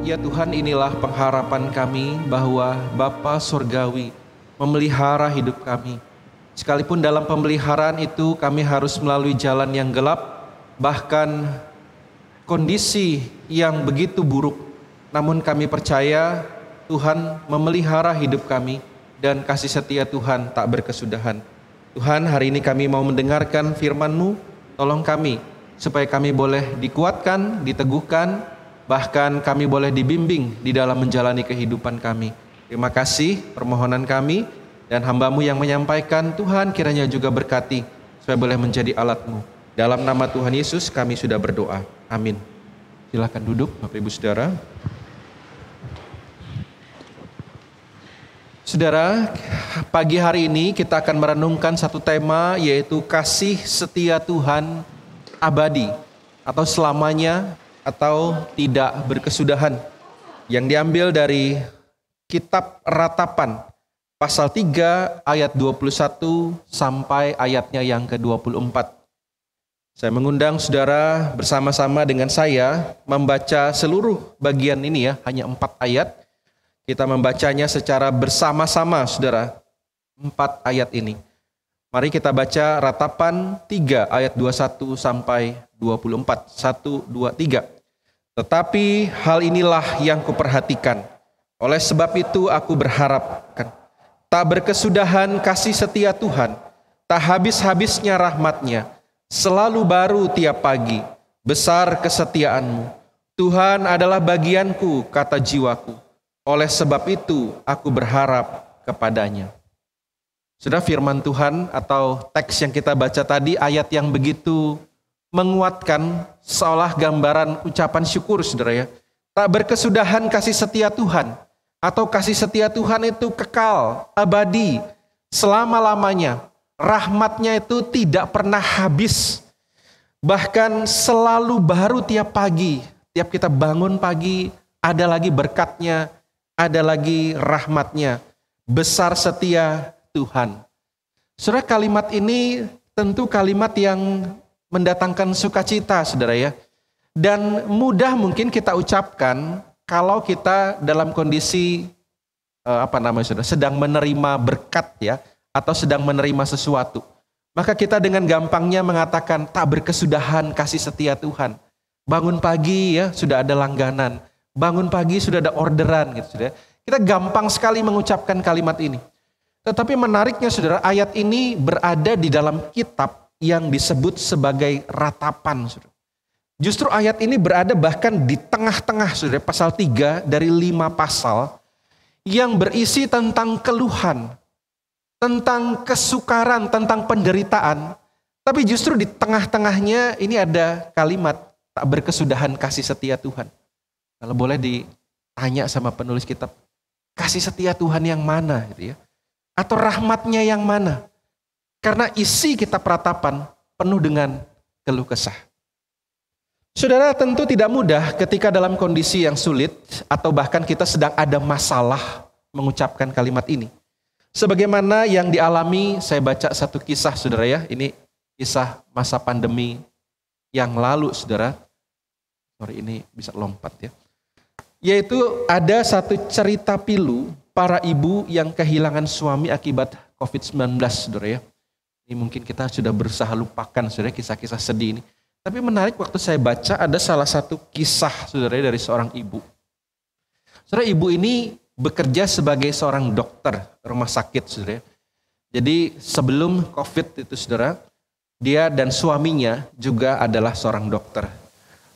Ya Tuhan, inilah pengharapan kami bahwa Bapa Surgawi memelihara hidup kami. Sekalipun dalam pemeliharaan itu kami harus melalui jalan yang gelap, bahkan kondisi yang begitu buruk. Namun kami percaya Tuhan memelihara hidup kami dan kasih setia Tuhan tak berkesudahan. Tuhan, hari ini kami mau mendengarkan firman-Mu, tolong kami supaya kami boleh dikuatkan, diteguhkan, bahkan kami boleh dibimbing di dalam menjalani kehidupan kami. Terima kasih permohonan kami dan hamba-Mu yang menyampaikan, Tuhan kiranya juga berkati supaya boleh menjadi alat-Mu. Dalam nama Tuhan Yesus kami sudah berdoa. Amin. Silakan duduk Bapak Ibu Saudara. Saudara, pagi hari ini kita akan merenungkan satu tema, yaitu kasih setia Tuhan abadi atau selamanya atau tidak berkesudahan, yang diambil dari kitab Ratapan pasal 3 ayat 21 sampai ayatnya yang ke-24. Saya mengundang saudara bersama-sama dengan saya membaca seluruh bagian ini ya, hanya 4 ayat. Kita membacanya secara bersama-sama saudara, 4 ayat ini. Mari kita baca Ratapan 3 ayat 21 sampai 24. 1, 2, 3. Tetapi hal inilah yang kuperhatikan. Oleh sebab itu aku berharap, tak berkesudahan kasih setia Tuhan, tak habis-habisnya rahmat-Nya, selalu baru tiap pagi, besar kesetiaan-Mu. Tuhan adalah bagianku, kata jiwaku. Oleh sebab itu aku berharap kepadanya. Sudah firman Tuhan atau teks yang kita baca tadi, ayat yang begitu menguatkan, seolah gambaran ucapan syukur saudara ya. Tak berkesudahan kasih setia Tuhan, atau kasih setia Tuhan itu kekal, abadi, selama-lamanya. Rahmat-Nya itu tidak pernah habis, bahkan selalu baru tiap pagi. Tiap kita bangun pagi, ada lagi berkat-Nya, ada lagi rahmat-Nya. Besar setia Tuhan. Saudara, kalimat ini tentu kalimat yang mendatangkan sukacita saudara ya. Dan mudah mungkin kita ucapkan kalau kita dalam kondisi saudara, sedang menerima berkat ya, atau sedang menerima sesuatu. Maka kita dengan gampangnya mengatakan tak berkesudahan kasih setia Tuhan. Bangun pagi ya sudah ada langganan. Bangun pagi sudah ada orderan gitu saudara. Kita gampang sekali mengucapkan kalimat ini. Tetapi menariknya saudara, ayat ini berada di dalam kitab yang disebut sebagai Ratapan saudara. Justru ayat ini berada bahkan di tengah-tengah saudara, pasal 3 dari 5 pasal yang berisi tentang keluhan, tentang kesukaran, tentang penderitaan. Tapi justru di tengah-tengahnya ini ada kalimat tak berkesudahan kasih setia Tuhan. Kalau boleh ditanya sama penulis kitab, kasih setia Tuhan yang mana gitu ya? Atau rahmat-Nya yang mana? Karena isi kitab Ratapan penuh dengan keluh kesah. Saudara, tentu tidak mudah ketika dalam kondisi yang sulit atau bahkan kita sedang ada masalah mengucapkan kalimat ini. Sebagaimana yang dialami, saya baca satu kisah saudara ya, ini kisah masa pandemi yang lalu saudara. Sorry, ini bisa lompat ya. Yaitu ada satu cerita pilu para ibu yang kehilangan suami akibat COVID-19 saudara ya. Ini mungkin kita sudah berusaha lupakan saudara kisah-kisah sedih ini. Tapi menarik waktu saya baca ada salah satu kisah saudara dari seorang ibu. Saudara, ibu ini bekerja sebagai seorang dokter rumah sakit saudara. Jadi sebelum COVID itu saudara, dia dan suaminya juga adalah seorang dokter.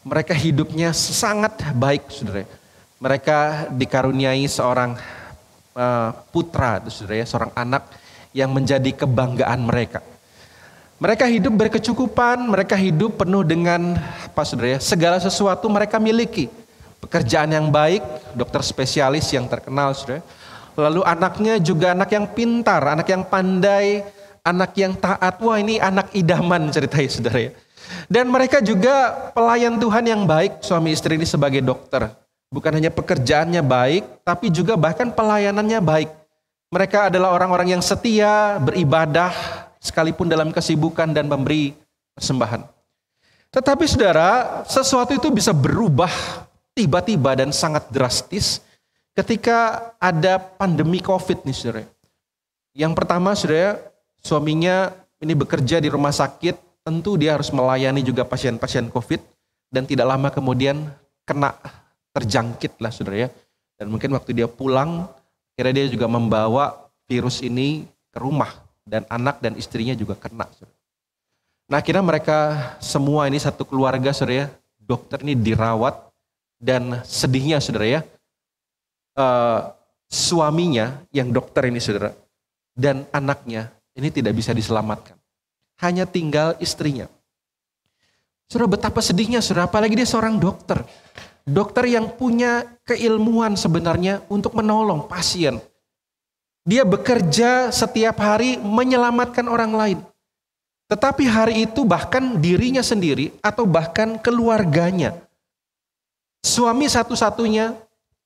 Mereka hidupnya sangat baik saudara. Mereka dikaruniai seorang putra itu saudara ya, seorang anak yang menjadi kebanggaan mereka. Mereka hidup berkecukupan, mereka hidup penuh dengan saudara ya, segala sesuatu mereka miliki. Pekerjaan yang baik, dokter spesialis yang terkenal saudara. Lalu anaknya juga anak yang pintar, anak yang pandai, anak yang taat. Wah, ini anak idaman ceritanya saudara ya. Dan mereka juga pelayan Tuhan yang baik, suami istri ini sebagai dokter. Bukan hanya pekerjaannya baik, tapi juga bahkan pelayanannya baik. Mereka adalah orang-orang yang setia, beribadah, sekalipun dalam kesibukan dan memberi persembahan. Tetapi saudara, sesuatu itu bisa berubah tiba-tiba dan sangat drastis ketika ada pandemi COVID nih saudara. Yang pertama saudara, suaminya ini bekerja di rumah sakit, tentu dia harus melayani juga pasien-pasien COVID dan tidak lama kemudian terjangkit lah saudara ya. Dan mungkin waktu dia pulang, akhirnya dia juga membawa virus ini ke rumah dan anak dan istrinya juga kena saudara. Nah akhirnya mereka semua ini satu keluarga saudara ya, dokter ini dirawat dan sedihnya saudara ya, suaminya yang dokter ini saudara dan anaknya ini tidak bisa diselamatkan. Hanya tinggal istrinya. Saudara betapa sedihnya saudara, apalagi dia seorang dokter. Dokter yang punya keilmuan sebenarnya untuk menolong pasien. Dia bekerja setiap hari menyelamatkan orang lain. Tetapi hari itu bahkan dirinya sendiri atau bahkan keluarganya, suami satu-satunya,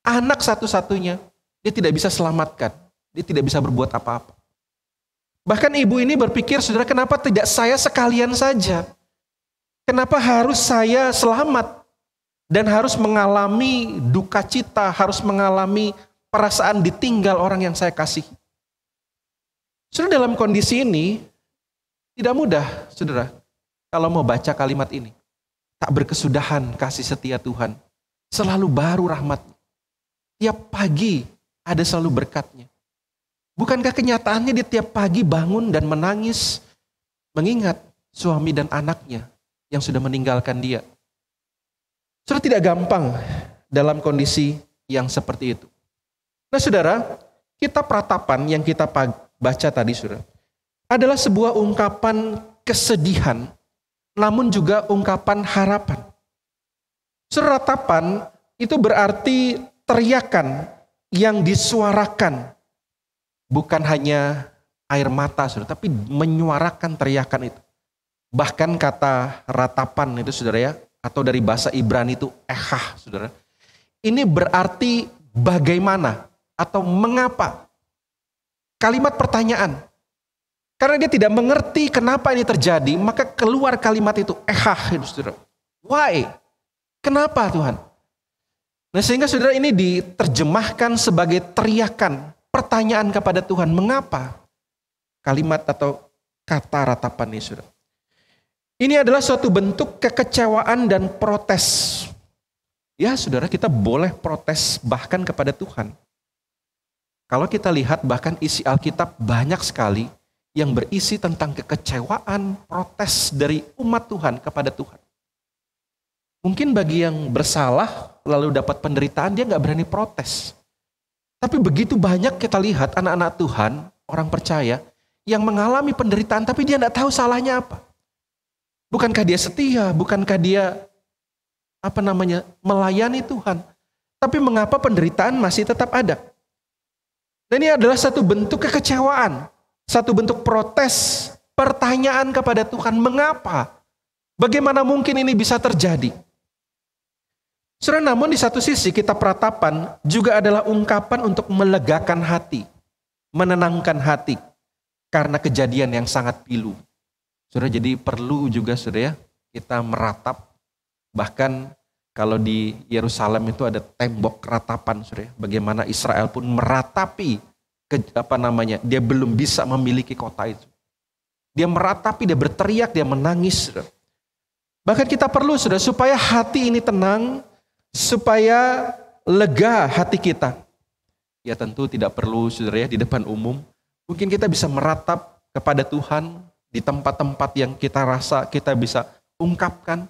anak satu-satunya, dia tidak bisa selamatkan. Dia tidak bisa berbuat apa-apa. Bahkan ibu ini berpikir, saudara, kenapa tidak saya sekalian saja? Kenapa harus saya selamat? Dan harus mengalami duka cita, harus mengalami perasaan ditinggal orang yang saya kasihi. Saudara, dalam kondisi ini, tidak mudah, saudara, kalau mau baca kalimat ini. Tak berkesudahan kasih setia Tuhan. Selalu baru rahmat-Nya. Tiap pagi ada selalu berkat-Nya. Bukankah kenyataannya dia tiap pagi bangun dan menangis, mengingat suami dan anaknya yang sudah meninggalkan dia. Saudara, tidak gampang dalam kondisi yang seperti itu. Nah saudara, kita peratapan yang kita baca tadi saudara, adalah sebuah ungkapan kesedihan, namun juga ungkapan harapan. Ratapan itu berarti teriakan yang disuarakan, bukan hanya air mata, saudara, tapi menyuarakan teriakan itu. Bahkan kata ratapan itu, saudara ya, atau dari bahasa Ibrani itu ehah, saudara. Ini berarti bagaimana atau mengapa. Kalimat pertanyaan. Karena dia tidak mengerti kenapa ini terjadi, maka keluar kalimat itu, saudara. Why? Kenapa Tuhan? Nah sehingga saudara ini diterjemahkan sebagai teriakan, pertanyaan kepada Tuhan. Mengapa? Kalimat atau kata ratapan ini saudara. Ini adalah suatu bentuk kekecewaan dan protes. Ya saudara, kita boleh protes bahkan kepada Tuhan. Kalau kita lihat bahkan isi Alkitab banyak sekali yang berisi tentang kekecewaan, protes dari umat Tuhan kepada Tuhan. Mungkin bagi yang bersalah lalu dapat penderitaan, dia nggak berani protes. Tapi begitu banyak kita lihat anak-anak Tuhan, orang percaya, yang mengalami penderitaan tapi dia nggak tahu salahnya apa. Bukankah dia setia, bukankah dia melayani Tuhan. Tapi mengapa penderitaan masih tetap ada? Dan ini adalah satu bentuk kekecewaan. Satu bentuk protes, pertanyaan kepada Tuhan, mengapa? Bagaimana mungkin ini bisa terjadi? Saudara, namun di satu sisi kita peratapan juga adalah ungkapan untuk melegakan hati, menenangkan hati, karena kejadian yang sangat pilu. Saudara, jadi perlu juga saudara ya, kita meratap, bahkan kalau di Yerusalem itu ada tembok ratapan saudara ya, bagaimana Israel pun meratapi dia belum bisa memiliki kota itu. Dia meratapi, dia berteriak, dia menangis. Saudara. Bahkan kita perlu saudara, supaya hati ini tenang, supaya lega hati kita. Ya tentu tidak perlu saudara ya, di depan umum. Mungkin kita bisa meratap kepada Tuhan di tempat-tempat yang kita rasa kita bisa ungkapkan.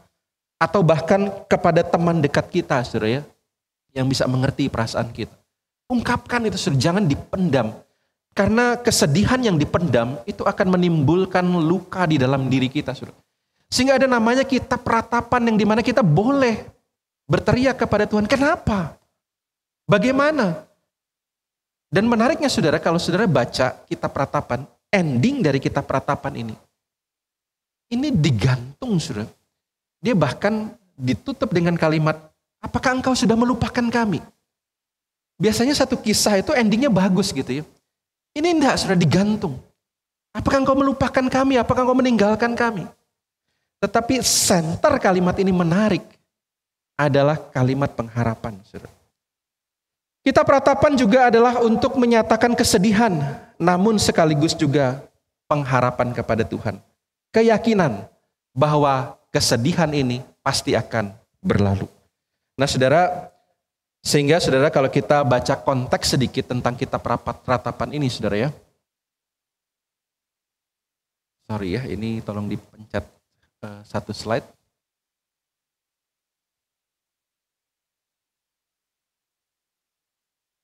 Atau bahkan kepada teman dekat kita saudara ya, yang bisa mengerti perasaan kita. Ungkapkan itu, jangan dipendam. Karena kesedihan yang dipendam itu akan menimbulkan luka di dalam diri kita. Saudara. Sehingga ada namanya kita peratapan yang dimana kita boleh berteriak kepada Tuhan. Kenapa? Bagaimana? Dan menariknya saudara, kalau saudara baca kitab peratapan, ending dari kitab peratapan ini digantung saudara. Dia bahkan ditutup dengan kalimat, apakah engkau sudah melupakan kami? Biasanya satu kisah itu endingnya bagus gitu ya. Ini enggak, sudah digantung. Apakah engkau melupakan kami? Apakah engkau meninggalkan kami? Tetapi center kalimat ini menarik. adalah kalimat pengharapan, saudara. Kitab Ratapan juga adalah untuk menyatakan kesedihan, namun sekaligus juga pengharapan kepada Tuhan. Keyakinan bahwa kesedihan ini pasti akan berlalu. Nah saudara, sehingga saudara kalau kita baca konteks sedikit tentang kitab Ratapan ini saudara ya. Sorry ya, ini tolong dipencet satu slide.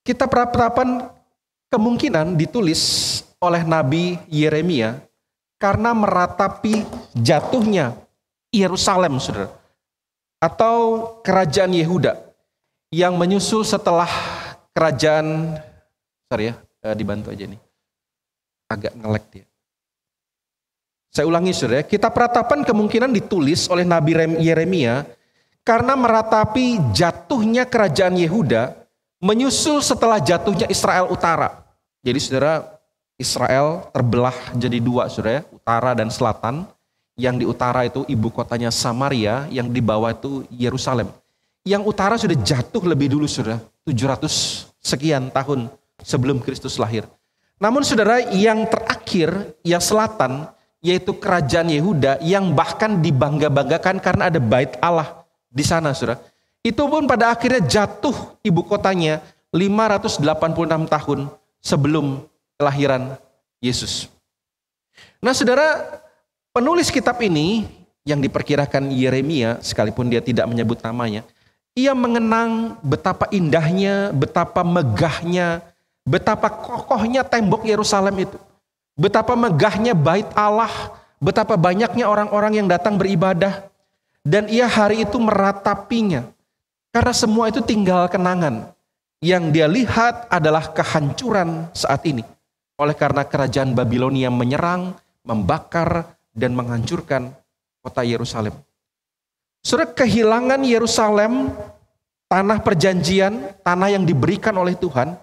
Kitab Ratapan kemungkinan ditulis oleh Nabi Yeremia karena meratapi jatuhnya Yerusalem, saudara, atau kerajaan Yehuda yang menyusul setelah kerajaan, dibantu aja nih, agak nge-lag dia. Saya ulangi saudara, kitab Ratapan kemungkinan ditulis oleh Nabi Yeremia karena meratapi jatuhnya kerajaan Yehuda menyusul setelah jatuhnya Israel Utara. Jadi saudara, Israel terbelah jadi dua saudara, utara dan selatan. Yang di utara itu ibu kotanya Samaria, yang di bawah itu Yerusalem. Yang utara sudah jatuh lebih dulu saudara, 700 sekian tahun sebelum Kristus lahir. Namun saudara, yang terakhir, yang selatan, yaitu kerajaan Yehuda yang bahkan dibangga-banggakan karena ada bait Allah di sana saudara. Itu pun pada akhirnya jatuh ibu kotanya 586 tahun sebelum kelahiran Yesus. Nah saudara, penulis kitab ini yang diperkirakan Yeremia, sekalipun dia tidak menyebut namanya, ia mengenang betapa indahnya, betapa megahnya, betapa kokohnya tembok Yerusalem itu. Betapa megahnya bait Allah, betapa banyaknya orang-orang yang datang beribadah. Dan ia hari itu meratapinya. Karena semua itu tinggal kenangan. Yang dia lihat adalah kehancuran saat ini. Oleh karena kerajaan Babilonia menyerang, membakar, dan menghancurkan kota Yerusalem. Saudara, kehilangan Yerusalem, tanah perjanjian, tanah yang diberikan oleh Tuhan,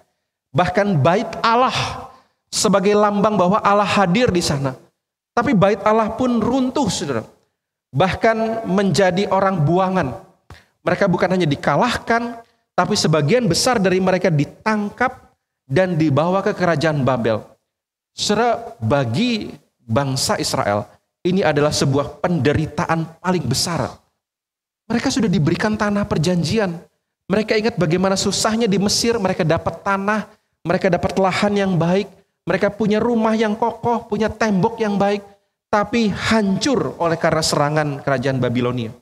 bahkan bait Allah sebagai lambang bahwa Allah hadir di sana. Tapi bait Allah pun runtuh, saudara. Bahkan menjadi orang buangan. Mereka bukan hanya dikalahkan, tapi sebagian besar dari mereka ditangkap dan dibawa ke kerajaan Babel. Saudara, bagi bangsa Israel, ini adalah sebuah penderitaan paling besar. Mereka sudah diberikan tanah perjanjian. Mereka ingat bagaimana susahnya di Mesir, mereka dapat tanah, mereka dapat lahan yang baik, mereka punya rumah yang kokoh, punya tembok yang baik, tapi hancur oleh karena serangan kerajaan Babilonia.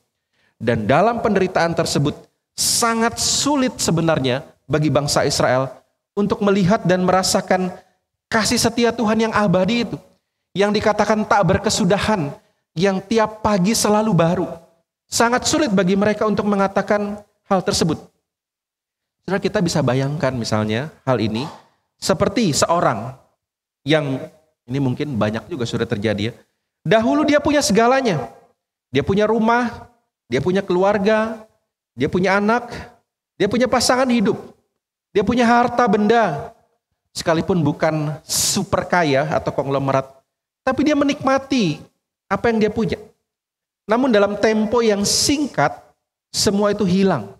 Dan dalam penderitaan tersebut, sangat sulit sebenarnya bagi bangsa Israel untuk melihat dan merasakan kasih setia Tuhan yang abadi itu. Yang dikatakan tak berkesudahan, yang tiap pagi selalu baru. Sangat sulit bagi mereka untuk mengatakan hal tersebut. Saudara, kita bisa bayangkan misalnya hal ini seperti seorang yang, ini mungkin banyak juga sudah terjadi ya. Dahulu dia punya segalanya. Dia punya rumah, dia punya keluarga, dia punya anak, dia punya pasangan hidup, dia punya harta benda, sekalipun bukan super kaya atau konglomerat, tapi dia menikmati apa yang dia punya. Namun dalam tempo yang singkat, semua itu hilang.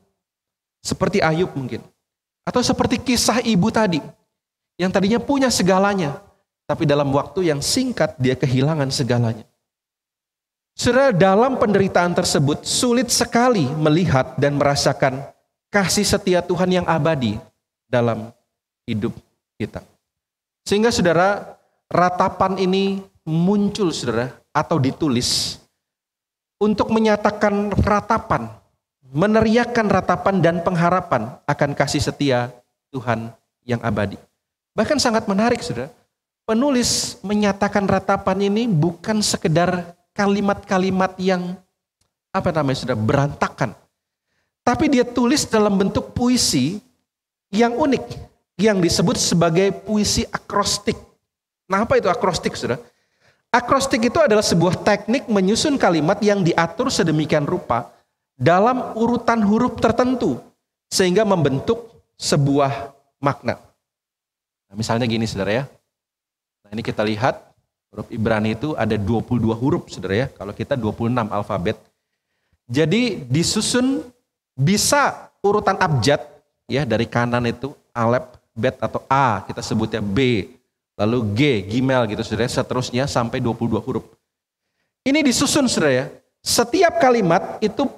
Seperti Ayub mungkin. Atau seperti kisah ibu tadi, yang tadinya punya segalanya, tapi dalam waktu yang singkat dia kehilangan segalanya. Saudara, dalam penderitaan tersebut sulit sekali melihat dan merasakan kasih setia Tuhan yang abadi dalam hidup kita. Sehingga saudara, ratapan ini muncul saudara atau ditulis untuk menyatakan ratapan, meneriakkan ratapan dan pengharapan akan kasih setia Tuhan yang abadi. Bahkan sangat menarik saudara, penulis menyatakan ratapan ini bukan sekedar kalimat-kalimat yang sudah berantakan. Tapi dia tulis dalam bentuk puisi yang unik, yang disebut sebagai puisi akrostik. Nah, apa itu akrostik, saudara? Akrostik itu adalah sebuah teknik menyusun kalimat yang diatur sedemikian rupa dalam urutan huruf tertentu sehingga membentuk sebuah makna. Nah, misalnya gini, saudara ya. Nah, ini kita lihat. Huruf Ibrani itu ada 22 huruf, saudara ya. Kalau kita 26 alfabet. Jadi disusun Bisa urutan abjad, ya dari kanan itu alef, bet atau A, kita sebutnya B, lalu G, gimel gitu saudara, seterusnya sampai 22 huruf. Ini disusun saudara ya. Setiap kalimat itu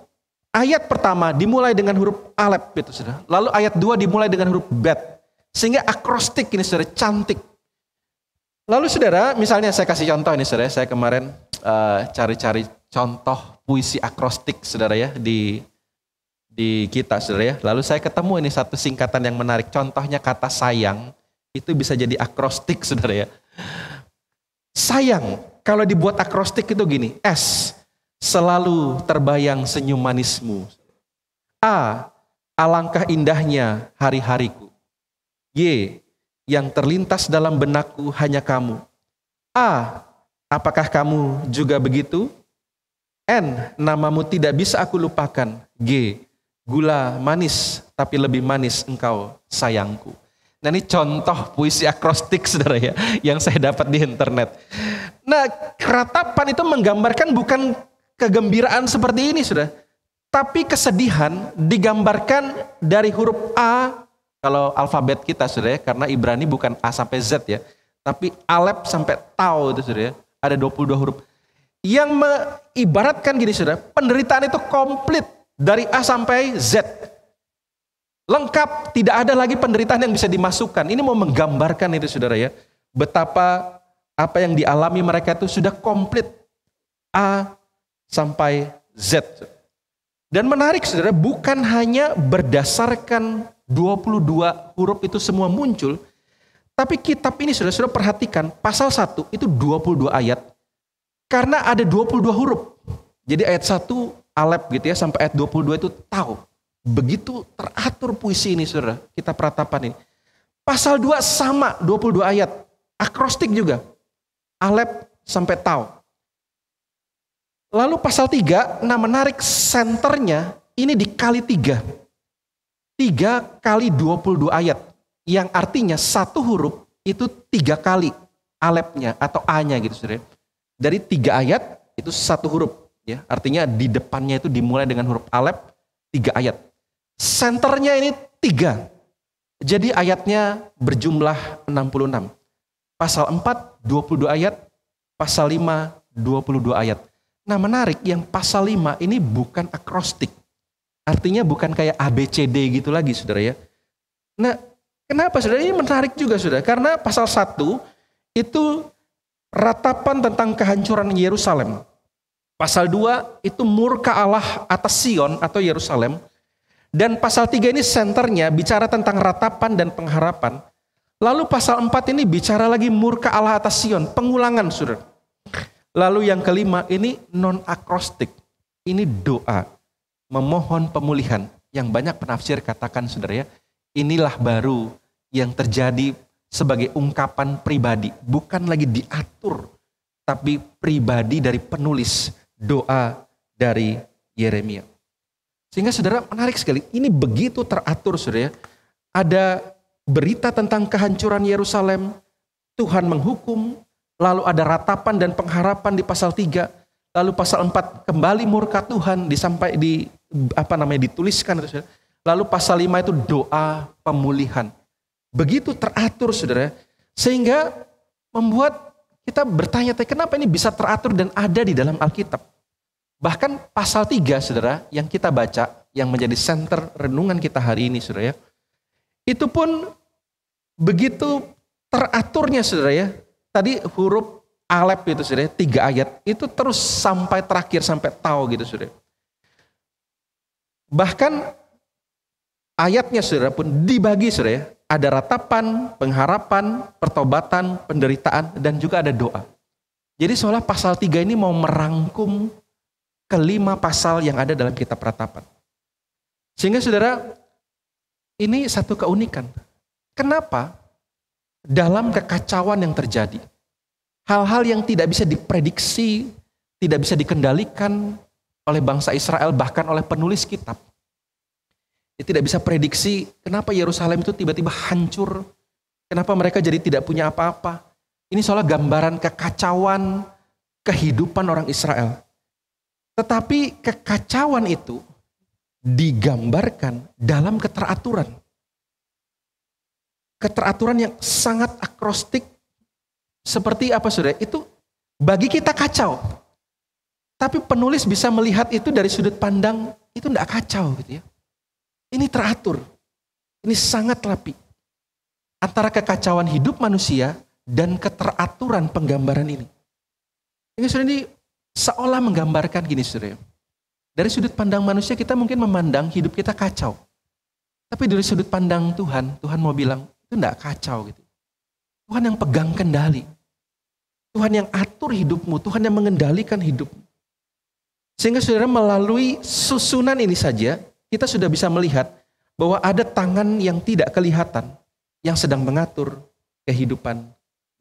ayat pertama dimulai dengan huruf alef gitu saudara. Lalu ayat 2 dimulai dengan huruf bet. Sehingga akrostik ini saudara, cantik. Lalu saudara, misalnya saya kasih contoh ini saudara, saya kemarin cari-cari contoh puisi akrostik saudara ya di kita saudara ya. Lalu saya ketemu ini satu singkatan yang menarik. Contohnya kata sayang itu bisa jadi akrostik saudara ya. Sayang kalau dibuat akrostik itu gini. S, selalu terbayang senyum manismu. A, alangkah indahnya hari-hariku. Y, yang terlintas dalam benakku hanya kamu. A, apakah kamu juga begitu? N, namamu tidak bisa aku lupakan. G, gula manis tapi lebih manis engkau sayangku. Nah ini contoh puisi akrostik saudara ya, yang saya dapat di internet. Nah ratapan itu menggambarkan bukan kegembiraan seperti ini saudara, tapi kesedihan digambarkan dari huruf A. Kalau alfabet kita saudara ya, karena Ibrani bukan A sampai Z ya, tapi alef sampai tau itu saudara ya, ada 22 huruf. Yang mengibaratkan gini saudara, penderitaan itu komplit dari A sampai Z. Lengkap, tidak ada lagi penderitaan yang bisa dimasukkan. Ini mau menggambarkan itu saudara ya, betapa apa yang dialami mereka itu sudah komplit A sampai Z. Dan menarik saudara, bukan hanya berdasarkan 22 huruf itu semua muncul, tapi kitab ini saudara perhatikan, pasal 1 itu 22 ayat, karena ada 22 huruf. Jadi ayat 1 alef gitu ya, sampai ayat 22 itu tahu. Begitu teratur puisi ini saudara, kitab Ratapan ini. Pasal 2 sama 22 ayat, akrostik juga, alef sampai tahu. Lalu pasal 3, nah menarik, senternya ini dikali 3. 3 kali 22 ayat, yang artinya satu huruf itu 3 kali alefnya atau A-nya gitu saudara. Dari 3 ayat itu satu huruf ya, artinya di depannya itu dimulai dengan huruf alef 3 ayat. Senternya ini 3. Jadi ayatnya berjumlah 66. Pasal 4 22 ayat, pasal 5 22 ayat. Nah menarik, yang pasal 5 ini bukan akrostik. Artinya bukan kayak ABCD gitu lagi saudara ya. Nah kenapa saudara? Ini menarik juga saudara. Karena pasal 1 itu ratapan tentang kehancuran Yerusalem. Pasal 2 itu murka Allah atas Sion atau Yerusalem. Dan pasal 3 ini senternya bicara tentang ratapan dan pengharapan. Lalu pasal 4 ini bicara lagi murka Allah atas Sion. Pengulangan saudara. Lalu yang kelima ini non-akrostik. Ini doa. Memohon pemulihan, yang banyak penafsir katakan saudara ya, inilah baru yang terjadi sebagai ungkapan pribadi, bukan lagi diatur, tapi pribadi dari penulis doa dari Yeremia. Sehingga saudara menarik sekali, ini begitu teratur saudara ya, ada berita tentang kehancuran Yerusalem, Tuhan menghukum, lalu ada ratapan dan pengharapan di pasal 3, lalu pasal 4 kembali murka Tuhan dituliskan. Lalu pasal 5 itu doa pemulihan. Begitu teratur saudara. Sehingga membuat kita bertanya, kenapa ini bisa teratur dan ada di dalam Alkitab. Bahkan pasal 3 saudara yang kita baca, yang menjadi center renungan kita hari ini saudara ya. Itu pun begitu teraturnya saudara ya. Tadi huruf alef itu saudara, 3 ayat, itu terus sampai terakhir, sampai tahu gitu saudara. Bahkan ayatnya saudara pun dibagi saudara ya, ada ratapan, pengharapan, pertobatan, penderitaan, dan juga ada doa. Jadi seolah pasal 3 ini mau merangkum kelima pasal yang ada dalam kitab Ratapan. Sehingga saudara, ini satu keunikan. Kenapa? Dalam kekacauan yang terjadi, hal-hal yang tidak bisa diprediksi, tidak bisa dikendalikan oleh bangsa Israel, bahkan oleh penulis kitab. Dia tidak bisa prediksi kenapa Yerusalem itu tiba-tiba hancur, kenapa mereka jadi tidak punya apa-apa. Ini seolah gambaran kekacauan kehidupan orang Israel. Tetapi kekacauan itu digambarkan dalam keteraturan. Keteraturan yang sangat akrostik, seperti apa saudara? Itu bagi kita kacau. Tapi penulis bisa melihat itu dari sudut pandang, itu tidak kacau gitu ya. Ini teratur. Ini sangat rapi. Antara kekacauan hidup manusia dan keteraturan penggambaran ini. Ini saudara, ini seolah menggambarkan gini saudara. Dari sudut pandang manusia kita mungkin memandang hidup kita kacau. Tapi dari sudut pandang Tuhan, Tuhan mau bilang, itu tidak kacau gitu. Tuhan yang pegang kendali. Tuhan yang atur hidupmu, Tuhan yang mengendalikan hidupmu. Sehingga saudara melalui susunan ini saja, kita sudah bisa melihat bahwa ada tangan yang tidak kelihatan yang sedang mengatur kehidupan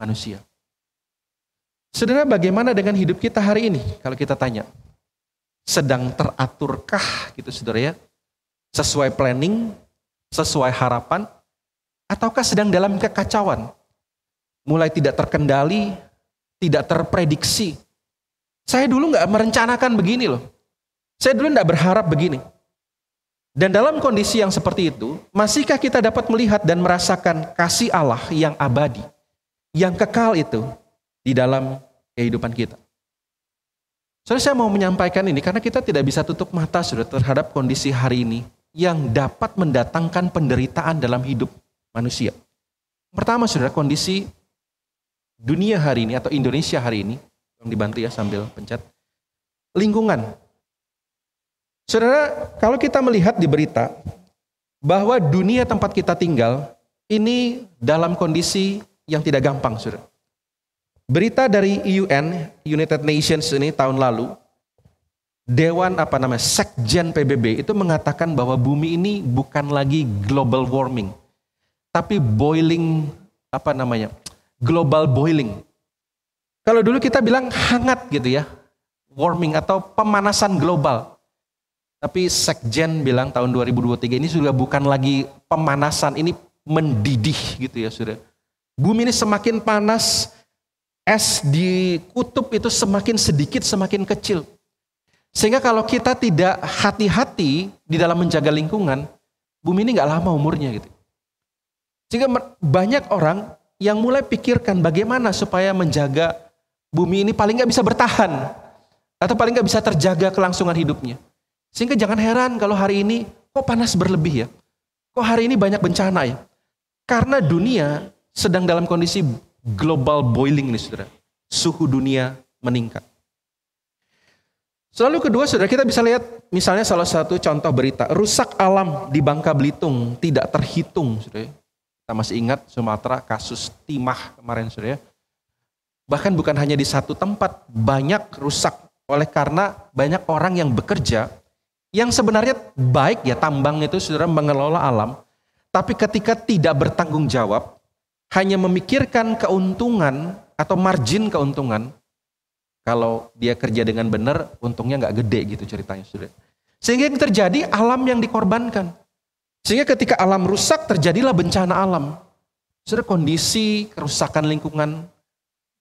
manusia. Saudara, bagaimana dengan hidup kita hari ini? Kalau kita tanya, sedang teraturkah gitu saudara ya? Sesuai planning, sesuai harapan, ataukah sedang dalam kekacauan? Mulai tidak terkendali, tidak terprediksi. Saya dulu nggak merencanakan begini loh. Saya dulu nggak berharap begini. Dan dalam kondisi yang seperti itu, masihkah kita dapat melihat dan merasakan kasih Allah yang abadi, yang kekal itu di dalam kehidupan kita? Saya mau menyampaikan ini karena kita tidak bisa tutup mata sudah terhadap kondisi hari ini yang dapat mendatangkan penderitaan dalam hidup manusia. Pertama saudara, kondisi dunia hari ini atau Indonesia hari ini, dibantu ya sambil pencet, lingkungan. Saudara, kalau kita melihat di berita bahwa dunia tempat kita tinggal ini dalam kondisi yang tidak gampang, saudara. Berita dari UN, United Nations ini tahun lalu, Dewan Sekjen PBB itu mengatakan bahwa bumi ini bukan lagi global warming, tapi boiling, global boiling. Kalau dulu kita bilang hangat gitu ya, warming atau pemanasan global. Tapi Sekjen bilang tahun 2023 ini sudah bukan lagi pemanasan, ini mendidih gitu ya saudara. Bumi ini semakin panas, es di kutub itu semakin sedikit, semakin kecil. Sehingga kalau kita tidak hati-hati di dalam menjaga lingkungan, bumi ini nggak lama umurnya gitu. Sehingga banyak orang yang mulai pikirkan bagaimana supaya menjaga bumi ini paling nggak bisa bertahan, atau paling nggak bisa terjaga kelangsungan hidupnya. Sehingga jangan heran kalau hari ini kok panas berlebih ya, kok hari ini banyak bencana ya. Karena dunia sedang dalam kondisi global boiling nih saudara, suhu dunia meningkat. Selalu kedua saudara, kita bisa lihat misalnya salah satu contoh berita, rusak alam di Bangka Belitung tidak terhitung saudara. Kita masih ingat Sumatera kasus timah kemarin saudara. Bahkan bukan hanya di satu tempat, banyak rusak oleh karena banyak orang yang bekerja yang sebenarnya baik ya, tambang itu saudara mengelola alam, tapi ketika tidak bertanggung jawab, hanya memikirkan keuntungan atau margin keuntungan, kalau dia kerja dengan benar, untungnya nggak gede gitu ceritanya saudara. Sehingga yang terjadi alam yang dikorbankan. Sehingga ketika alam rusak terjadilah bencana alam. Saudara, kondisi kerusakan lingkungan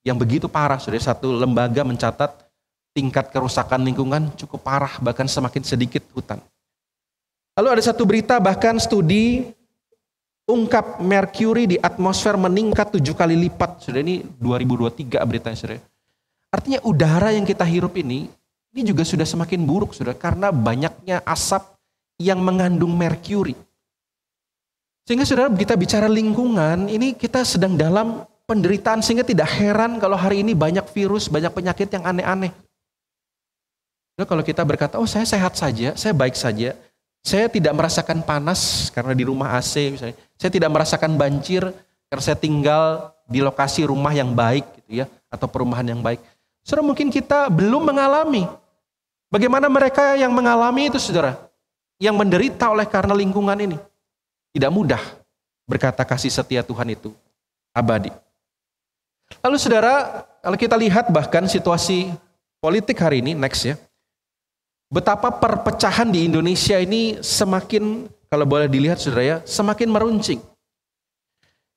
yang begitu parah, saudara. Satu lembaga mencatat tingkat kerusakan lingkungan cukup parah, bahkan semakin sedikit hutan. Lalu ada satu berita, bahkan studi ungkap merkuri di atmosfer meningkat 7 kali lipat. Saudara, ini 2023 beritanya saudara. Artinya udara yang kita hirup ini juga sudah semakin buruk saudara, karena banyaknya asap yang mengandung merkuri. Sehingga saudara, kita bicara lingkungan, ini kita sedang dalam penderitaan, sehingga tidak heran kalau hari ini banyak virus, banyak penyakit yang aneh-aneh. Kalau kita berkata, oh saya sehat saja, saya baik saja, saya tidak merasakan panas karena di rumah AC misalnya, saya tidak merasakan banjir karena saya tinggal di lokasi rumah yang baik gitu ya, atau perumahan yang baik. Saudara, mungkin kita belum mengalami. Bagaimana mereka yang mengalami itu saudara, yang menderita oleh karena lingkungan ini. Tidak mudah berkata kasih setia Tuhan itu abadi. Lalu saudara, kalau kita lihat bahkan situasi politik hari ini, next ya. Betapa perpecahan di Indonesia ini semakin, kalau boleh dilihat saudara ya, semakin meruncing.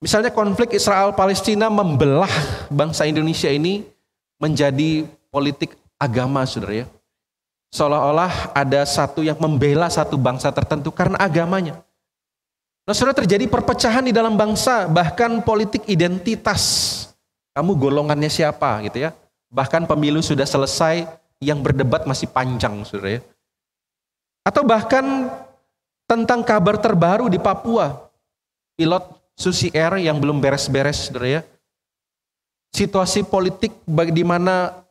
Misalnya konflik Israel-Palestina membelah bangsa Indonesia ini menjadi politik agama saudara ya. Seolah-olah ada satu yang membela satu bangsa tertentu karena agamanya. Nah, saudara, terjadi perpecahan di dalam bangsa, bahkan politik identitas. Kamu golongannya siapa gitu ya. Bahkan pemilu sudah selesai, yang berdebat masih panjang, saudara ya. Atau bahkan tentang kabar terbaru di Papua. Pilot Susi Air yang belum beres-beres, saudara ya. Situasi politik di mana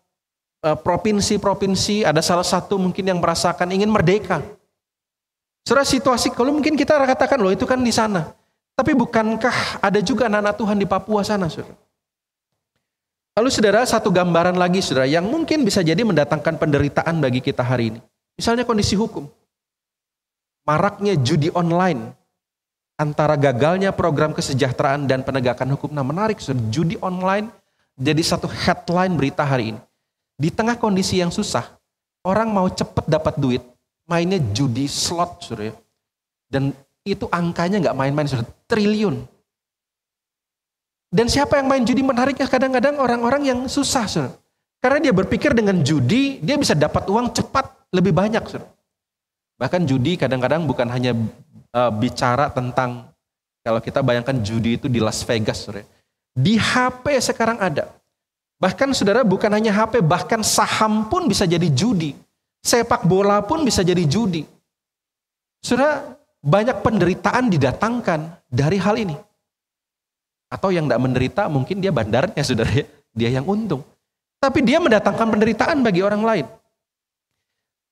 provinsi-provinsi ada salah satu mungkin yang merasakan ingin merdeka. Saudara, situasi kalau mungkin kita katakan loh itu kan di sana. Tapi bukankah ada juga anak-anak Tuhan di Papua sana, saudara? Lalu saudara, satu gambaran lagi saudara yang mungkin bisa jadi mendatangkan penderitaan bagi kita hari ini. Misalnya kondisi hukum. Maraknya judi online. Antara gagalnya program kesejahteraan dan penegakan hukum. Nah, menarik saudara, judi online jadi satu headline berita hari ini. Di tengah kondisi yang susah, orang mau cepat dapat duit, mainnya judi slot saudara. Dan itu angkanya nggak main-main saudara, triliun. Dan siapa yang main judi menariknya kadang-kadang orang-orang yang susah, saudara. Karena dia berpikir dengan judi, dia bisa dapat uang cepat lebih banyak, saudara. Bahkan judi kadang-kadang bukan hanya bicara tentang, kalau kita bayangkan judi itu di Las Vegas, saudara. Di HP sekarang ada. Bahkan saudara, bukan hanya HP, bahkan saham pun bisa jadi judi. Sepak bola pun bisa jadi judi. Saudara, banyak penderitaan didatangkan dari hal ini. Atau yang tidak menderita mungkin dia bandarnya, saudara ya. Dia yang untung. Tapi dia mendatangkan penderitaan bagi orang lain.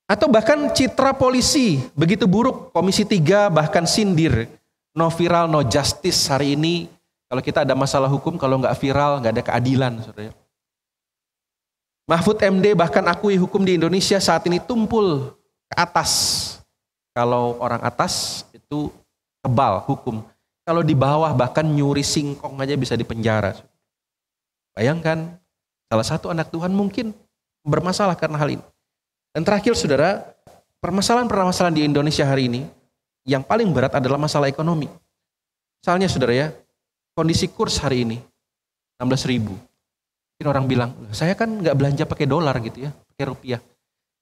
Atau bahkan citra polisi begitu buruk. Komisi 3 bahkan sindir. No viral, no justice. Hari ini kalau kita ada masalah hukum, kalau nggak viral, nggak ada keadilan, saudara. Mahfud MD bahkan akui hukum di Indonesia saat ini tumpul ke atas. Kalau orang atas itu tebal hukum. Kalau di bawah bahkan nyuri singkong aja bisa dipenjara. Bayangkan, salah satu anak Tuhan mungkin bermasalah karena hal ini. Dan terakhir saudara, permasalahan-permasalahan di Indonesia hari ini, yang paling berat adalah masalah ekonomi. Misalnya saudara ya, kondisi kurs hari ini, 16.000. Mungkin orang bilang, saya kan nggak belanja pakai dolar gitu ya, pakai rupiah.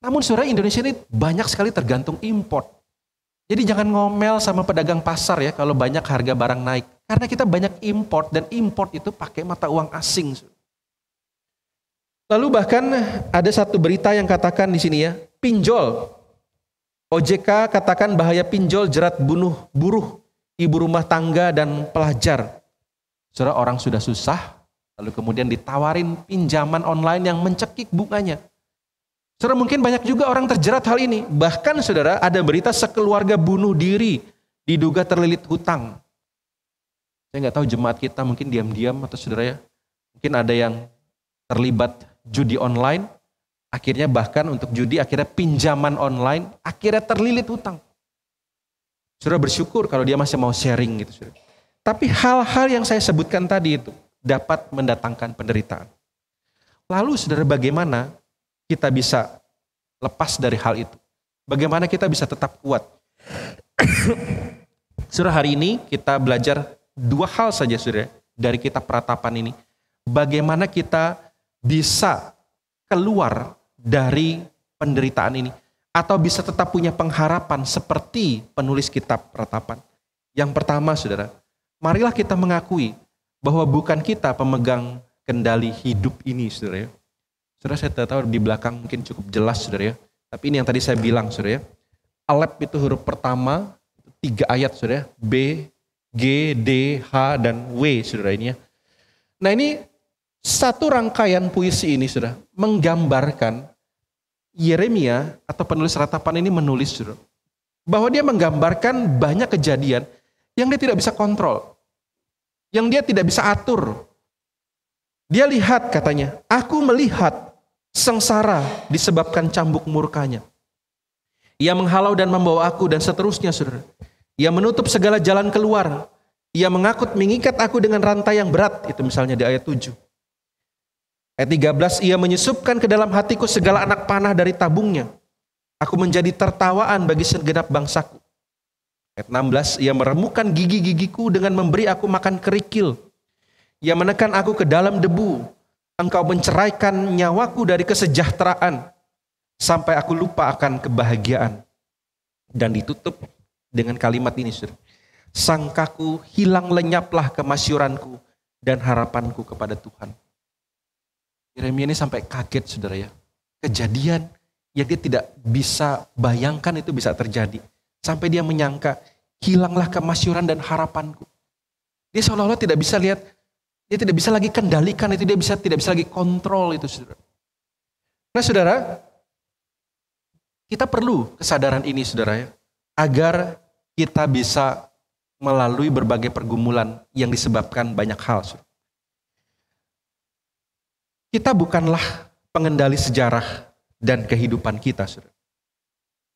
Namun saudara, Indonesia ini banyak sekali tergantung import. Jadi jangan ngomel sama pedagang pasar ya kalau banyak harga barang naik. Karena kita banyak import dan import itu pakai mata uang asing. Lalu bahkan ada satu berita yang katakan di sini ya, pinjol. OJK katakan bahaya pinjol jerat buruh ibu rumah tangga dan pelajar. Saudara, orang sudah susah, lalu kemudian ditawarin pinjaman online yang mencekik bunganya. Saudara, mungkin banyak juga orang terjerat hal ini. Bahkan saudara, ada berita sekeluarga bunuh diri, diduga terlilit hutang. Saya nggak tahu jemaat kita mungkin diam-diam atau saudara ya, mungkin ada yang terlibat judi online, akhirnya bahkan untuk judi, akhirnya pinjaman online, akhirnya terlilit hutang. Saudara bersyukur kalau dia masih mau sharing gitu, saudara. Tapi hal-hal yang saya sebutkan tadi itu dapat mendatangkan penderitaan. Lalu saudara, bagaimana kita bisa lepas dari hal itu? Bagaimana kita bisa tetap kuat? Saudara, hari ini kita belajar dua hal saja saudara dari kitab Peratapan ini. Bagaimana kita bisa keluar dari penderitaan ini atau bisa tetap punya pengharapan seperti penulis kitab Peratapan. Yang pertama saudara, marilah kita mengakui bahwa bukan kita pemegang kendali hidup ini saudara ya. Saudara, saya tahu di belakang mungkin cukup jelas saudara ya. Tapi ini yang tadi saya bilang saudara ya. Alep itu huruf pertama, 3 ayat saudara ya. B, G, D, H, dan W saudara ini ya. Nah, ini satu rangkaian puisi ini saudara menggambarkan Yeremia atau penulis Ratapan ini menulis saudara. Bahwa dia menggambarkan banyak kejadian yang dia tidak bisa kontrol. Yang dia tidak bisa atur. Dia lihat katanya, aku melihat sengsara disebabkan cambuk murkanya. Ia menghalau dan membawa aku dan seterusnya saudara. Ia menutup segala jalan keluar. Ia mengikat aku dengan rantai yang berat. Itu misalnya di ayat 7. Ayat 13, ia menyusupkan ke dalam hatiku segala anak panah dari tabungnya. Aku menjadi tertawaan bagi segenap bangsaku. Ayat 16, ia meremukkan gigi-gigiku dengan memberi aku makan kerikil. Ia menekan aku ke dalam debu. Engkau menceraikan nyawaku dari kesejahteraan. sampai aku lupa akan kebahagiaan. Dan ditutup dengan kalimat ini, saudara. Sangkaku hilang lenyaplah kemasyuranku dan harapanku kepada Tuhan. Yeremia ini sampai kaget, saudara ya. Kejadian yang dia tidak bisa bayangkan itu bisa terjadi. Sampai dia menyangka, hilanglah kemasyuran dan harapanku. Dia seolah-olah tidak bisa lihat, dia tidak bisa lagi kendalikan itu, dia tidak bisa lagi kontrol itu, saudara. Nah, saudara, kita perlu kesadaran ini, saudara ya, agar kita bisa melalui berbagai pergumulan yang disebabkan banyak hal, saudara. Kita bukanlah pengendali sejarah dan kehidupan kita, saudara.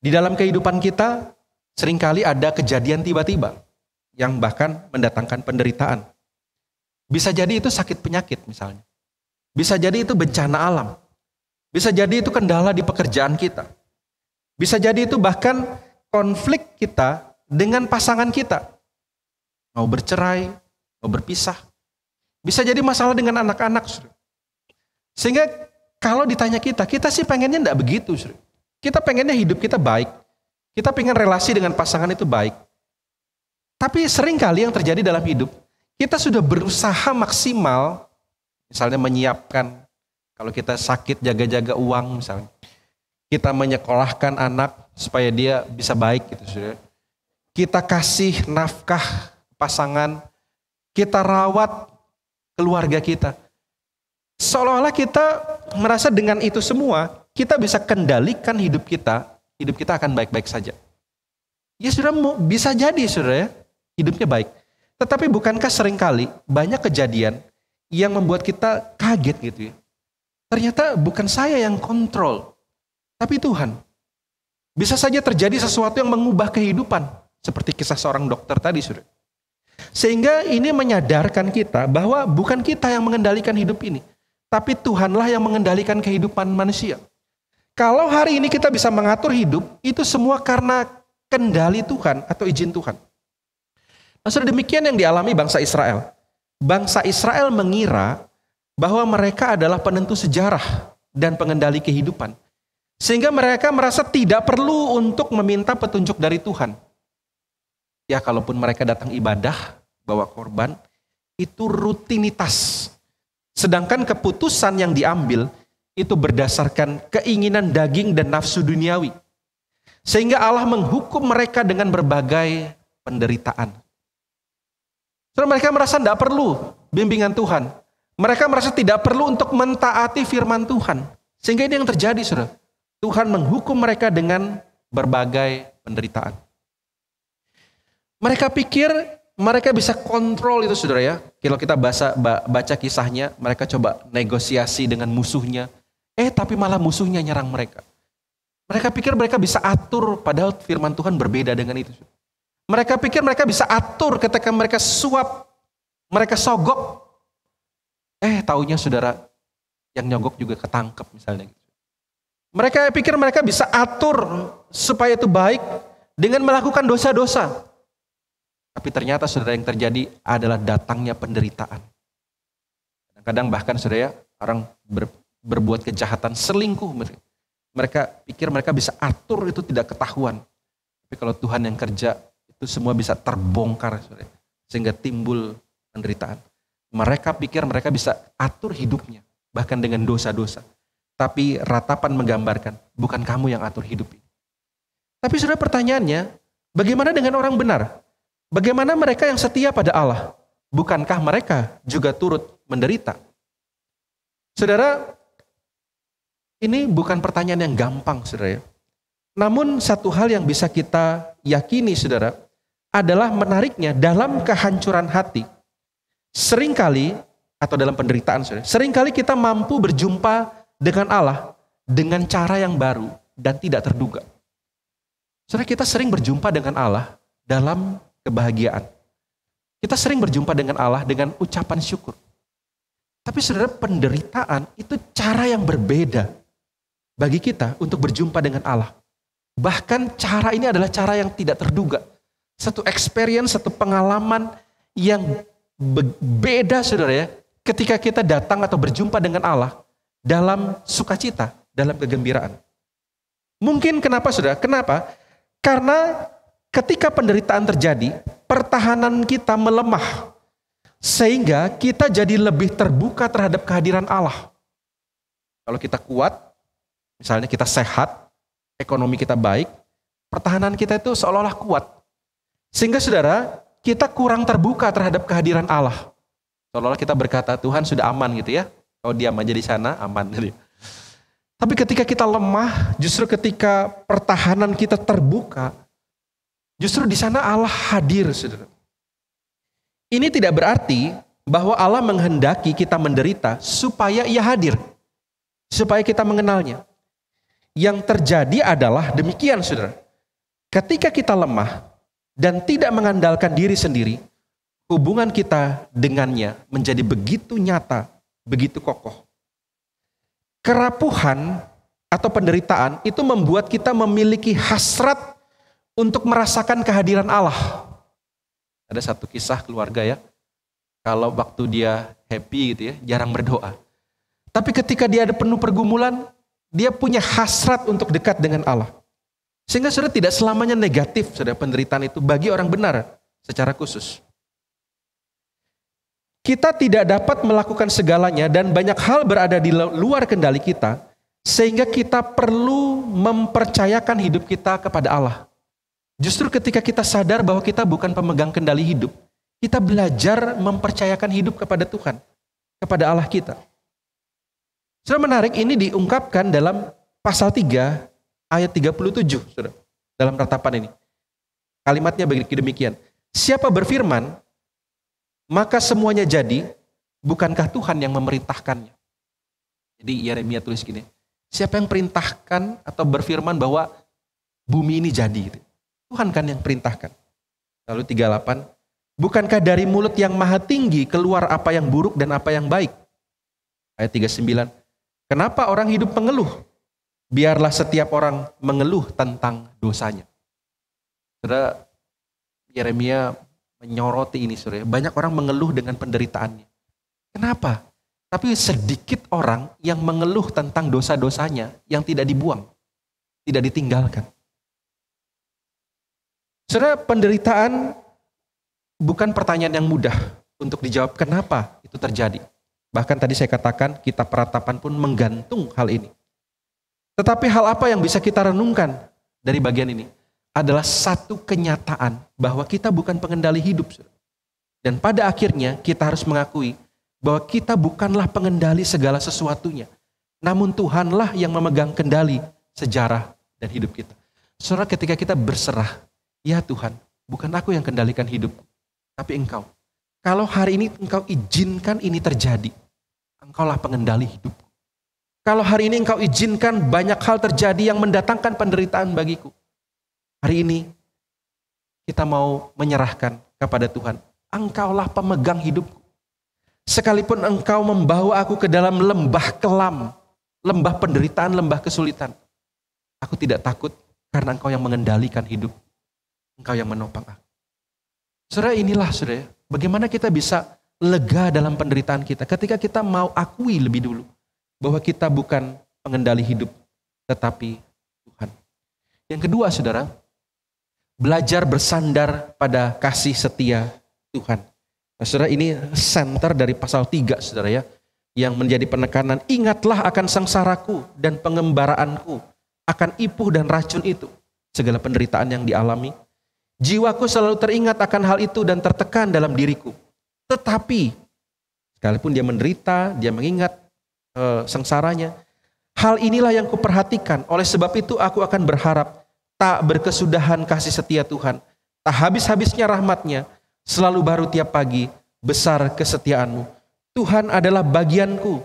Di dalam kehidupan kita, seringkali ada kejadian tiba-tiba yang bahkan mendatangkan penderitaan. Bisa jadi itu sakit penyakit misalnya. Bisa jadi itu bencana alam. Bisa jadi itu kendala di pekerjaan kita. Bisa jadi itu bahkan konflik kita dengan pasangan kita. Mau bercerai, mau berpisah. Bisa jadi masalah dengan anak-anak, saudara. Sehingga kalau ditanya kita sih pengennya enggak begitu, saudara. Kita pengennya hidup kita baik. Kita pengen relasi dengan pasangan itu baik. Tapi seringkali yang terjadi dalam hidup, kita sudah berusaha maksimal, misalnya menyiapkan, kalau kita sakit jaga-jaga uang misalnya. Kita menyekolahkan anak supaya dia bisa baik gitu, saudara. Kita kasih nafkah pasangan, kita rawat keluarga kita. Seolah-olah kita merasa dengan itu semua, kita bisa kendalikan hidup kita akan baik-baik saja. Ya saudara, bisa jadi saudara ya, hidupnya baik. Tetapi bukankah seringkali banyak kejadian yang membuat kita kaget gitu ya. Ternyata bukan saya yang kontrol, tapi Tuhan. Bisa saja terjadi sesuatu yang mengubah kehidupan, seperti kisah seorang dokter tadi, saudara. Sehingga ini menyadarkan kita bahwa bukan kita yang mengendalikan hidup ini, tapi Tuhanlah yang mengendalikan kehidupan manusia. Kalau hari ini kita bisa mengatur hidup, itu semua karena kendali Tuhan atau izin Tuhan. Nah, sudah demikian yang dialami bangsa Israel. Bangsa Israel mengira bahwa mereka adalah penentu sejarah dan pengendali kehidupan. Sehingga mereka merasa tidak perlu untuk meminta petunjuk dari Tuhan. Ya, kalaupun mereka datang ibadah, bawa korban, itu rutinitas. Sedangkan keputusan yang diambil itu berdasarkan keinginan daging dan nafsu duniawi. Sehingga Allah menghukum mereka dengan berbagai penderitaan. So, mereka merasa tidak perlu bimbingan Tuhan. Mereka merasa tidak perlu untuk mentaati firman Tuhan. Sehingga ini yang terjadi, saudara. Tuhan menghukum mereka dengan berbagai penderitaan. Mereka pikir mereka bisa kontrol itu, saudara ya. Kalau kita baca kisahnya, mereka coba negosiasi dengan musuhnya. Tapi malah musuhnya nyerang mereka. Mereka pikir mereka bisa atur, padahal firman Tuhan berbeda dengan itu. Mereka pikir mereka bisa atur ketika mereka suap, mereka sogok. Taunya saudara, yang nyogok juga ketangkep misalnya. Mereka pikir mereka bisa atur supaya itu baik dengan melakukan dosa-dosa. Tapi ternyata saudara, yang terjadi adalah datangnya penderitaan. Kadang bahkan saudara ya, orang berbuat kejahatan, selingkuh. Mereka pikir mereka bisa atur itu tidak ketahuan. Tapi kalau Tuhan yang kerja, itu semua bisa terbongkar, saudara. Sehingga timbul penderitaan. Mereka pikir mereka bisa atur hidupnya, bahkan dengan dosa-dosa. Tapi ratapan menggambarkan, bukan kamu yang atur hidup ini. Tapi saudara, pertanyaannya, bagaimana dengan orang benar? Bagaimana mereka yang setia pada Allah? Bukankah mereka juga turut menderita? Saudara, ini bukan pertanyaan yang gampang, saudara ya. Namun satu hal yang bisa kita yakini, saudara, adalah menariknya dalam kehancuran hati. Seringkali, atau dalam penderitaan, saudara, seringkali kita mampu berjumpa dengan Allah dengan cara yang baru dan tidak terduga. Saudara, kita sering berjumpa dengan Allah dalam kebahagiaan. Kita sering berjumpa dengan Allah dengan ucapan syukur. Tapi saudara, penderitaan itu cara yang berbeda bagi kita untuk berjumpa dengan Allah. Bahkan cara ini adalah cara yang tidak terduga. Satu experience, satu pengalaman yang beda, saudara ya, ketika kita datang atau berjumpa dengan Allah dalam sukacita, dalam kegembiraan. Mungkin kenapa saudara? Kenapa? Karena ketika penderitaan terjadi, pertahanan kita melemah. Sehingga kita jadi lebih terbuka terhadap kehadiran Allah. Kalau kita kuat, misalnya kita sehat, ekonomi kita baik, pertahanan kita itu seolah-olah kuat. Sehingga saudara, kita kurang terbuka terhadap kehadiran Allah. Seolah-olah kita berkata, Tuhan sudah aman gitu ya. Kau diam aja di sana, aman. Tapi ketika kita lemah, justru ketika pertahanan kita terbuka, justru di sana Allah hadir, saudara. Ini tidak berarti bahwa Allah menghendaki kita menderita supaya Ia hadir, supaya kita mengenalnya. Yang terjadi adalah demikian, saudara. Ketika kita lemah dan tidak mengandalkan diri sendiri, hubungan kita dengannya menjadi begitu nyata, begitu kokoh. Kerapuhan atau penderitaan itu membuat kita memiliki hasrat untuk merasakan kehadiran Allah. Ada satu kisah keluarga ya, kalau waktu dia happy gitu ya, jarang berdoa. Tapi ketika dia ada penuh pergumulan, dia punya hasrat untuk dekat dengan Allah. Sehingga saudara tidak selamanya negatif saudara penderitaan itu bagi orang benar secara khusus. Kita tidak dapat melakukan segalanya dan banyak hal berada di luar kendali kita, sehingga kita perlu mempercayakan hidup kita kepada Allah. Justru ketika kita sadar bahwa kita bukan pemegang kendali hidup, kita belajar mempercayakan hidup kepada Tuhan, kepada Allah kita. Saudara, menarik, ini diungkapkan dalam pasal 3 ayat 37, saudara, dalam ratapan ini. Kalimatnya demikian, siapa berfirman, maka semuanya jadi, bukankah Tuhan yang memerintahkannya? Jadi Yeremia tulis gini, siapa yang perintahkan atau berfirman bahwa bumi ini jadi? Tuhan kan yang perintahkan. Lalu 38, bukankah dari mulut yang maha tinggi keluar apa yang buruk dan apa yang baik? Ayat 39, kenapa orang hidup mengeluh? Biarlah setiap orang mengeluh tentang dosanya. Saudara, Yeremia menyoroti ini, saudara. Banyak orang mengeluh dengan penderitaannya. Kenapa? Tapi sedikit orang yang mengeluh tentang dosa-dosanya yang tidak dibuang, tidak ditinggalkan. Saudara, penderitaan bukan pertanyaan yang mudah untuk dijawab kenapa itu terjadi. Bahkan tadi saya katakan kitab Peratapan pun menggantung hal ini. Tetapi hal apa yang bisa kita renungkan dari bagian ini? Adalah satu kenyataan bahwa kita bukan pengendali hidup. Dan pada akhirnya kita harus mengakui bahwa kita bukanlah pengendali segala sesuatunya. Namun Tuhanlah yang memegang kendali sejarah dan hidup kita. Saudara, ketika kita berserah, ya Tuhan, bukan aku yang kendalikan hidupku, tapi Engkau. Kalau hari ini Engkau izinkan ini terjadi, Engkaulah pengendali hidupku. Kalau hari ini Engkau izinkan banyak hal terjadi yang mendatangkan penderitaan bagiku, hari ini kita mau menyerahkan kepada Tuhan. Engkaulah pemegang hidupku. Sekalipun Engkau membawa aku ke dalam lembah kelam, lembah penderitaan, lembah kesulitan, aku tidak takut karena Engkau yang mengendalikan hidup. Engkau yang menopang aku. Saudara, inilah saudara, bagaimana kita bisa lega dalam penderitaan kita ketika kita mau akui lebih dulu bahwa kita bukan pengendali hidup, tetapi Tuhan. Yang kedua, saudara, belajar bersandar pada kasih setia Tuhan. Nah, saudara, ini center dari pasal 3, saudara ya, yang menjadi penekanan, ingatlah akan sengsaraku dan pengembaraanku, akan ipuh dan racun itu, segala penderitaan yang dialami. Jiwaku selalu teringat akan hal itu dan tertekan dalam diriku. Tetapi, sekalipun dia menderita, dia mengingat sengsaranya, hal inilah yang kuperhatikan. Oleh sebab itu aku akan berharap, tak berkesudahan kasih setia Tuhan, tak habis-habisnya rahmatnya, selalu baru tiap pagi, besar kesetiaanmu. Tuhan adalah bagianku,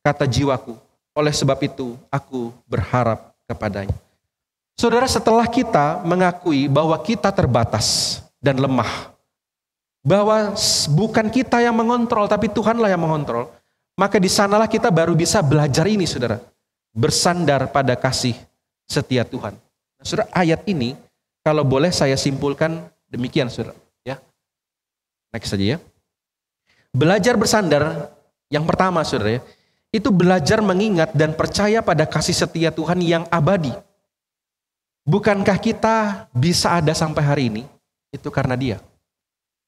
kata jiwaku. Oleh sebab itu aku berharap kepadanya. Saudara, setelah kita mengakui bahwa kita terbatas dan lemah, bahwa bukan kita yang mengontrol, tapi Tuhanlah yang mengontrol, maka di sanalah kita baru bisa belajar ini, saudara. Bersandar pada kasih setia Tuhan. Nah, saudara, ayat ini, kalau boleh saya simpulkan demikian, saudara. Ya, next saja ya. Belajar bersandar, yang pertama, saudara ya, itu belajar mengingat dan percaya pada kasih setia Tuhan yang abadi. Bukankah kita bisa ada sampai hari ini? Itu karena Dia.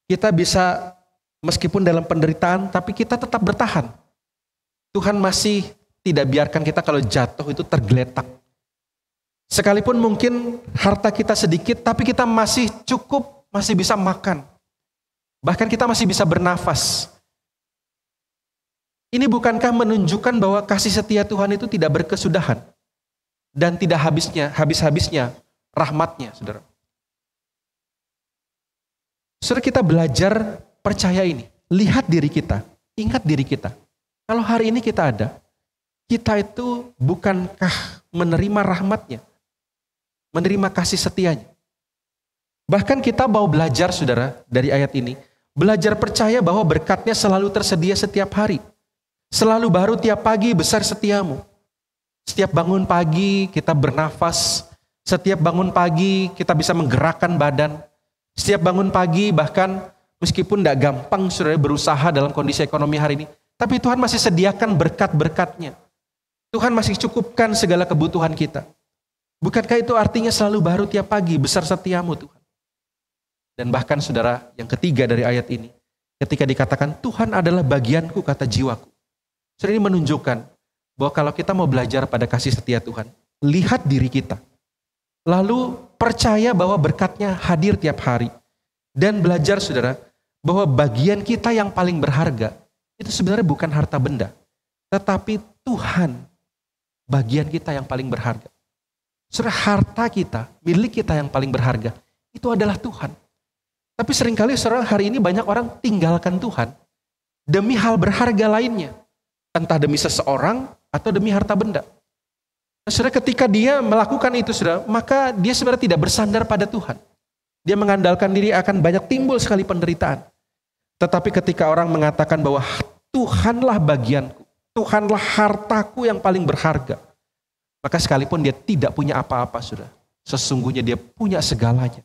Kita bisa meskipun dalam penderitaan, tapi kita tetap bertahan. Tuhan masih tidak biarkan kita kalau jatuh itu tergeletak. Sekalipun mungkin harta kita sedikit, tapi kita masih cukup, masih bisa makan. Bahkan kita masih bisa bernafas. Ini bukankah menunjukkan bahwa kasih setia Tuhan itu tidak berkesudahan dan tidak habis-habisnya rahmatnya, saudara. Saudara, kita belajar percaya ini. Lihat diri kita, ingat diri kita. Kalau hari ini kita ada, kita itu bukankah menerima rahmatnya, menerima kasih setianya. Bahkan kita mau belajar, saudara, dari ayat ini, belajar percaya bahwa berkatnya selalu tersedia setiap hari. Selalu baru tiap pagi, besar setiamu. Setiap bangun pagi kita bernafas. Setiap bangun pagi kita bisa menggerakkan badan. Setiap bangun pagi bahkan meskipun tidak gampang saudara berusaha dalam kondisi ekonomi hari ini. Tapi Tuhan masih sediakan berkat-berkatnya. Tuhan masih cukupkan segala kebutuhan kita. Bukankah itu artinya selalu baru tiap pagi, besar setiamu Tuhan. Dan bahkan saudara yang ketiga dari ayat ini. Ketika dikatakan Tuhan adalah bagianku kata jiwaku. Saudara, ini menunjukkan bahwa kalau kita mau belajar pada kasih setia Tuhan, lihat diri kita. Lalu percaya bahwa berkatnya hadir tiap hari. Dan belajar saudara, bahwa bagian kita yang paling berharga, itu sebenarnya bukan harta benda. Tetapi Tuhan, bagian kita yang paling berharga. Saudara, harta kita, milik kita yang paling berharga, itu adalah Tuhan. Tapi seringkali saudara, hari ini banyak orang tinggalkan Tuhan demi hal berharga lainnya. Entah demi seseorang atau demi harta benda. Nah, saudara, ketika dia melakukan itu, saudara, maka dia sebenarnya tidak bersandar pada Tuhan. Dia mengandalkan diri akan banyak timbul sekali penderitaan. Tetapi ketika orang mengatakan bahwa Tuhanlah bagianku, Tuhanlah hartaku yang paling berharga, maka sekalipun dia tidak punya apa-apa, saudara, sesungguhnya dia punya segalanya.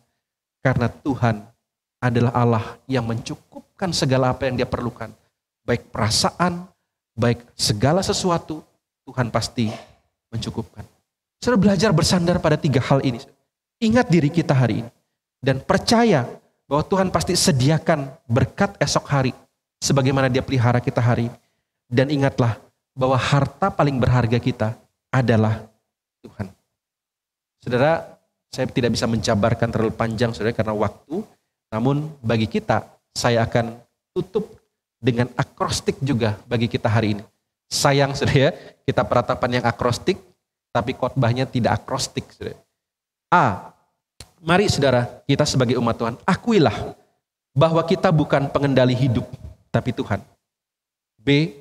Karena Tuhan adalah Allah yang mencukupkan segala apa yang dia perlukan. Baik perasaan, baik segala sesuatu, Tuhan pasti mencukupkan. Saudara, belajar bersandar pada tiga hal ini. Ingat diri kita hari ini. Dan percaya bahwa Tuhan pasti sediakan berkat esok hari. Sebagaimana dia pelihara kita hari ini. Dan ingatlah bahwa harta paling berharga kita adalah Tuhan. Saudara, saya tidak bisa menjabarkan terlalu panjang saudara karena waktu. Namun bagi kita, saya akan tutup dengan akrostik juga bagi kita hari ini. Sayang saudara ya, kita peratapan yang akrostik, tapi khotbahnya tidak akrostik saudara. Mari saudara, kita sebagai umat Tuhan, akuilah bahwa kita bukan pengendali hidup, tapi Tuhan. B,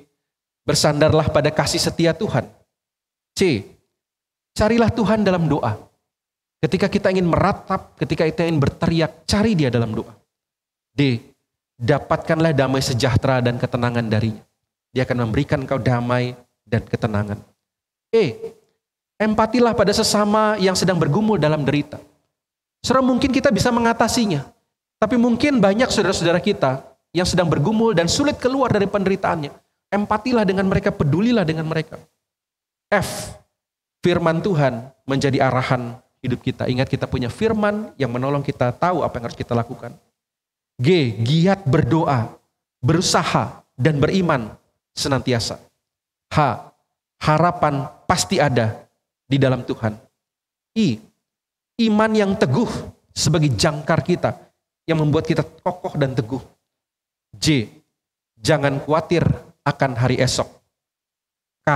bersandarlah pada kasih setia Tuhan. C, carilah Tuhan dalam doa. Ketika kita ingin meratap, ketika kita ingin berteriak, cari Dia dalam doa. D, dapatkanlah damai sejahtera dan ketenangan darinya. Dia akan memberikan engkau damai dan ketenangan. E, empatilah pada sesama yang sedang bergumul dalam derita. Saudara, mungkin kita bisa mengatasinya. Tapi mungkin banyak saudara-saudara kita yang sedang bergumul dan sulit keluar dari penderitaannya. Empatilah dengan mereka, pedulilah dengan mereka. F, firman Tuhan menjadi arahan hidup kita. Ingat kita punya firman yang menolong kita tahu apa yang harus kita lakukan. G, giat berdoa, berusaha, dan beriman senantiasa. H, harapan pasti ada di dalam Tuhan. I, iman yang teguh sebagai jangkar kita, yang membuat kita kokoh dan teguh. J, jangan khawatir akan hari esok. K,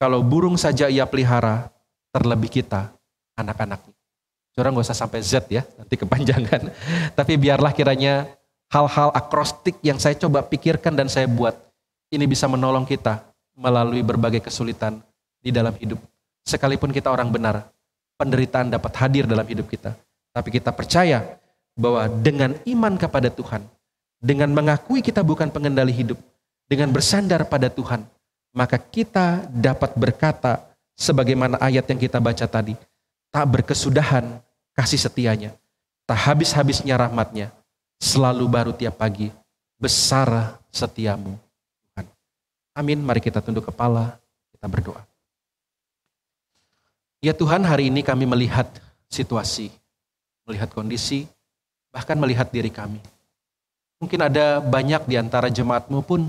kalau burung saja ia pelihara, terlebih kita, anak-anaknya. Saudara nggak usah sampai Z ya, nanti kepanjangan. Tapi biarlah kiranya hal-hal akrostik yang saya coba pikirkan dan saya buat, ini bisa menolong kita melalui berbagai kesulitan di dalam hidup. Sekalipun kita orang benar, penderitaan dapat hadir dalam hidup kita. Tapi kita percaya bahwa dengan iman kepada Tuhan, dengan mengakui kita bukan pengendali hidup, dengan bersandar pada Tuhan, maka kita dapat berkata sebagaimana ayat yang kita baca tadi, tak berkesudahan kasih setianya, tak habis-habisnya rahmatnya, selalu baru tiap pagi, besar setiamu Tuhan. Amin. Mari kita tunduk kepala, kita berdoa. Ya Tuhan, hari ini kami melihat situasi, melihat kondisi, bahkan melihat diri kami. Mungkin ada banyak di antara jemaat-Mu pun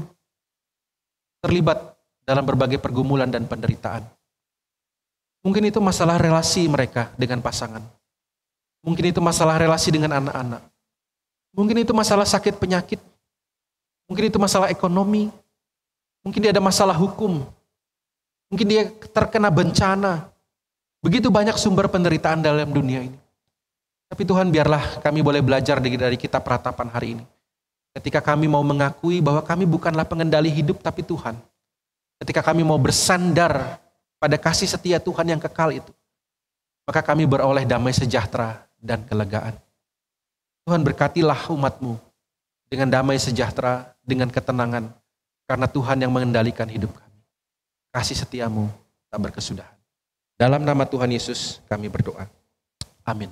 terlibat dalam berbagai pergumulan dan penderitaan. Mungkin itu masalah relasi mereka dengan pasangan. Mungkin itu masalah relasi dengan anak-anak. Mungkin itu masalah sakit penyakit. Mungkin itu masalah ekonomi. Mungkin dia ada masalah hukum. Mungkin dia terkena bencana. Begitu banyak sumber penderitaan dalam dunia ini. Tapi Tuhan, biarlah kami boleh belajar dari kitab Ratapan hari ini. Ketika kami mau mengakui bahwa kami bukanlah pengendali hidup, tapi Tuhan. Ketika kami mau bersandar pada kasih setia Tuhan yang kekal itu, maka kami beroleh damai sejahtera dan kelegaan. Tuhan, berkatilah umat-Mu dengan damai sejahtera, dengan ketenangan, karena Tuhan yang mengendalikan hidup kami. Kasih setia-Mu tak berkesudahan. Dalam nama Tuhan Yesus kami berdoa. Amin.